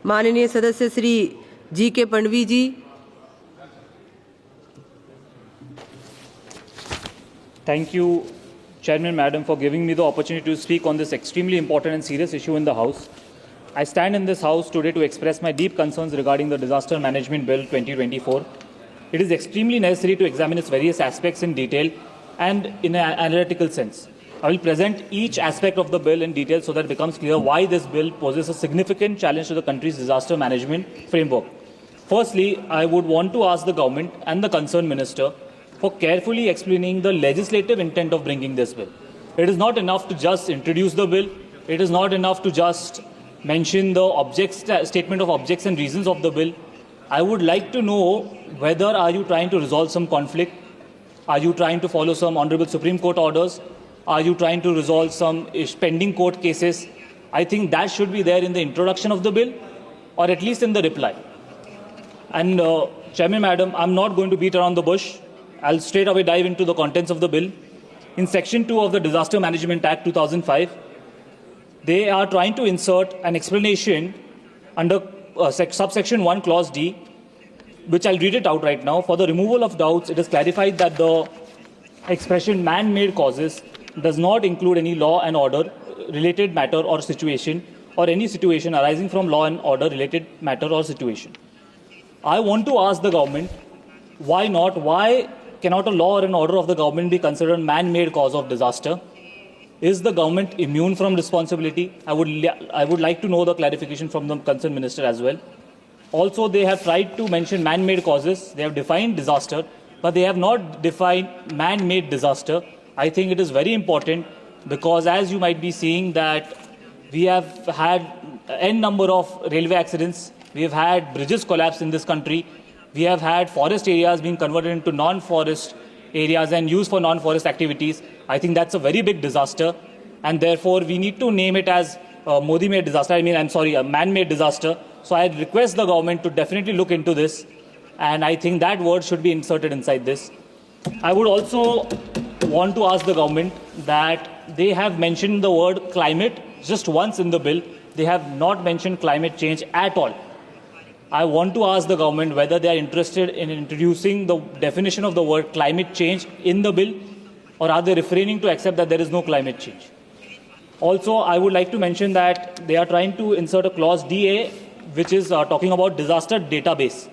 माननीय सदस्य श्री जी के पंडवी जी। Thank you, Chairman Madam, for giving me the opportunity to speak on this extremely important and serious issue in the House. I stand in this House today to express my deep concerns regarding the Disaster Management Bill 2024. It is extremely necessary to examine its various aspects in detail and in an analytical sense. I will present each aspect of the bill in detail so that it becomes clear why this bill poses a significant challenge to the country's disaster management framework. Firstly, I would want to ask the government and the concerned minister for carefully explaining the legislative intent of bringing this bill. It is not enough to just introduce the bill. It is not enough to just mention the statement of objects and reasons of the bill. I would like to know whether are you trying to resolve some conflict? Are you trying to follow some honorable Supreme Court orders? Are you trying to resolve some pending court cases? I think that should be there in the introduction of the bill, or at least in the reply. And Chairman Madam, I'm not going to beat around the bush. I'll straight away dive into the contents of the bill. In Section 2 of the Disaster Management Act 2005, they are trying to insert an explanation under subsection 1 clause D, which I'll read it out right now. For the removal of doubts, it is clarified that the expression man-made causes does not include any law and order related matter or situation, or any situation arising from law and order related matter or situation. I want to ask the government, why not? Why cannot a law or an order of the government be considered man-made cause of disaster? Is the government immune from responsibility? I would like to know the clarification from the concerned minister as well. Also, they have tried to mention man-made causes. They have defined disaster, but they have not defined man-made disaster. I think it is very important because, as you might be seeing, that we have had n number of railway accidents. We have had bridges collapse in this country. We have had forest areas being converted into non-forest areas and used for non-forest activities. I think that's a very big disaster, and therefore we need to name it as Modi-made disaster. A man-made disaster. So I request the government to definitely look into this, and I think that word should be inserted inside this. I would also want to ask the government that they have mentioned the word climate just once in the bill. They have not mentioned climate change at all. I want to ask the government whether they are interested in introducing the definition of the word climate change in the bill, or are they refraining to accept that there is no climate change. Also, I would like to mention that they are trying to insert a clause DA, which is talking about disaster database.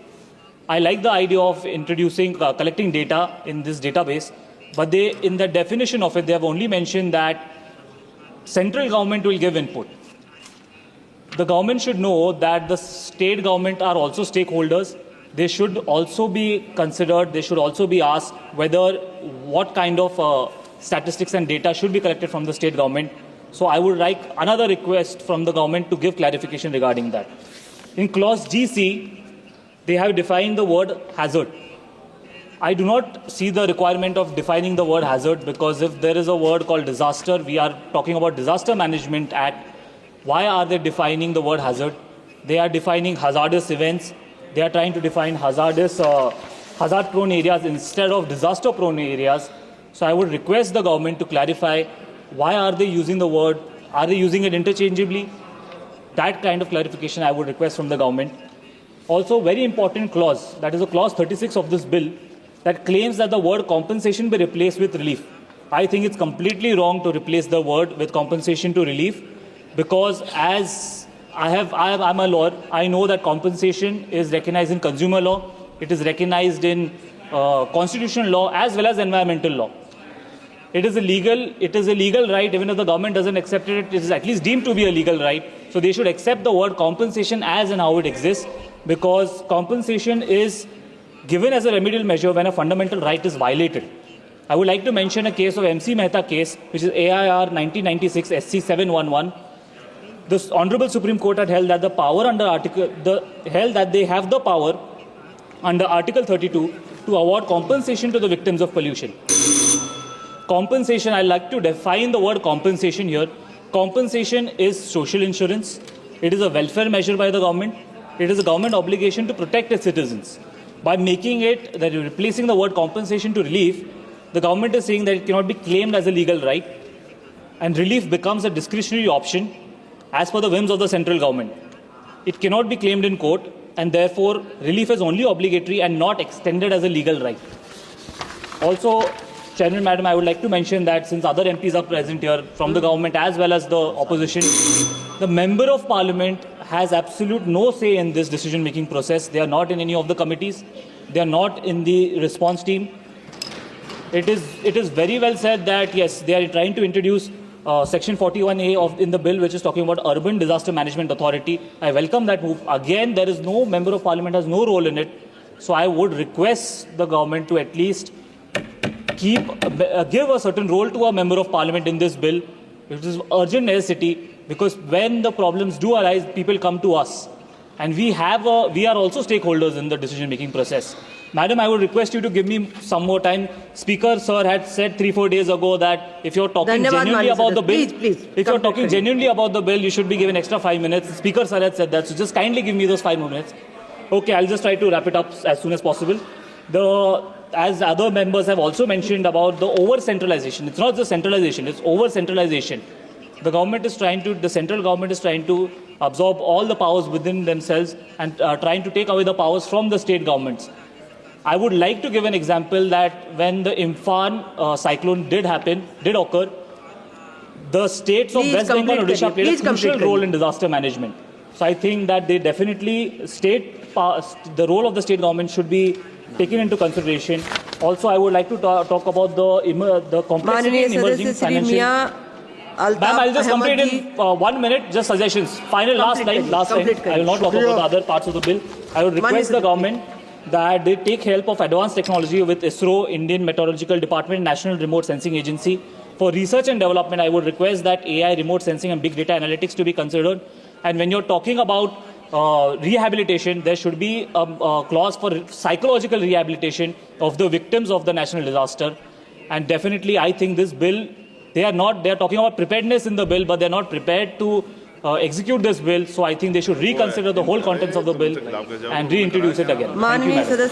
I like the idea of introducing collecting data in this database, but in the definition of it, they have only mentioned that central government will give input. The government should know that the state government are also stakeholders. They should also be considered. They should also be asked whether what kind of statistics and data should be collected from the state government. So I would like another request from the government to give clarification regarding that. In clause GC, they have defined the word hazard. I do not see the requirement of defining the word hazard, because if there is a word called disaster, we are talking about Disaster Management Act. Why are they defining the word hazard? They are defining hazardous events. They are trying to define hazard-prone areas instead of disaster-prone areas. So I would request the government to clarify why are they using the word. Are they using it interchangeably? That kind of clarification I would request from the government. Also, very important clause, that is a clause 36 of this bill, that claims that the word compensation be replaced with relief. I think it's completely wrong to replace the word with compensation to relief, because as I'm a lawyer, I know that compensation is recognized in consumer law, it is recognized in constitutional law as well as environmental law. It is a legal right. Even if the government doesn't accept it, it is at least deemed to be a legal right. So they should accept the word compensation as and how it exists, because compensation is given as a remedial measure when a fundamental right is violated. I would like to mention a case of MC Mehta case, which is AIR 1996 SC 711. The Honorable Supreme Court had held that they have the power under Article 32 to award compensation to the victims of pollution. Compensation, I like to define the word compensation here. Compensation is social insurance. It is a welfare measure by the government. It is a government obligation to protect its citizens. By making it, that you're replacing the word compensation to relief, the government is saying that it cannot be claimed as a legal right, and relief becomes a discretionary option as per the whims of the central government. it cannot be claimed in court, and therefore relief is only obligatory and not extended as a legal right. Also, Chairman Madam, I would like to mention that since other MPs are present here from the government as well as the opposition, the Member of Parliament has absolute no say in this decision-making process. They are not in any of the committees. They are not in the response team. It is very well said that, yes, they are trying to introduce Section 41A in the bill, which is talking about Urban Disaster Management Authority. I welcome that move. Again, there is no Member of Parliament has no role in it. So I would request the government to at least give a certain role to a Member of Parliament in this bill. It is urgent necessity, because when the problems do arise, people come to us. And we are also stakeholders in the decision-making process. Madam, I would request you to give me some more time. Speaker, sir, had said 3-4 days ago that if you're talking genuinely about the bill, if you're talking genuinely about the bill, you should be given extra 5 minutes. Speaker, sir, had said that. So just kindly give me those 5 more minutes. Okay, I'll just try to wrap it up as soon as possible. As other members have also mentioned about the over-centralization. It's not just centralization, it's over-centralization. The central government is trying to absorb all the powers within themselves and trying to take away the powers from the state governments. I would like to give an example that when the Amphan cyclone did occur, the states of West Bengal and Odisha played a crucial role in disaster management. So I think that they definitely the role of the state government should be taken into consideration. Also, I would like to talk about the complexity in emerging financial. Ma'am, I'll just complete in 1 minute, just suggestions. Last line. I will not talk about the other parts of the bill. I would request the government that they take help of advanced technology with ISRO, Indian Meteorological Department, National Remote Sensing Agency. For research and development, I would request that AI, remote sensing and big data analytics to be considered. And when you're talking about rehabilitation, there should be a clause for psychological rehabilitation of the victims of the national disaster. And definitely, I think this bill, they are talking about preparedness in the bill, but they're not prepared to execute this bill. So I think they should reconsider the whole contents of the bill and reintroduce it again. Thank you, Madam.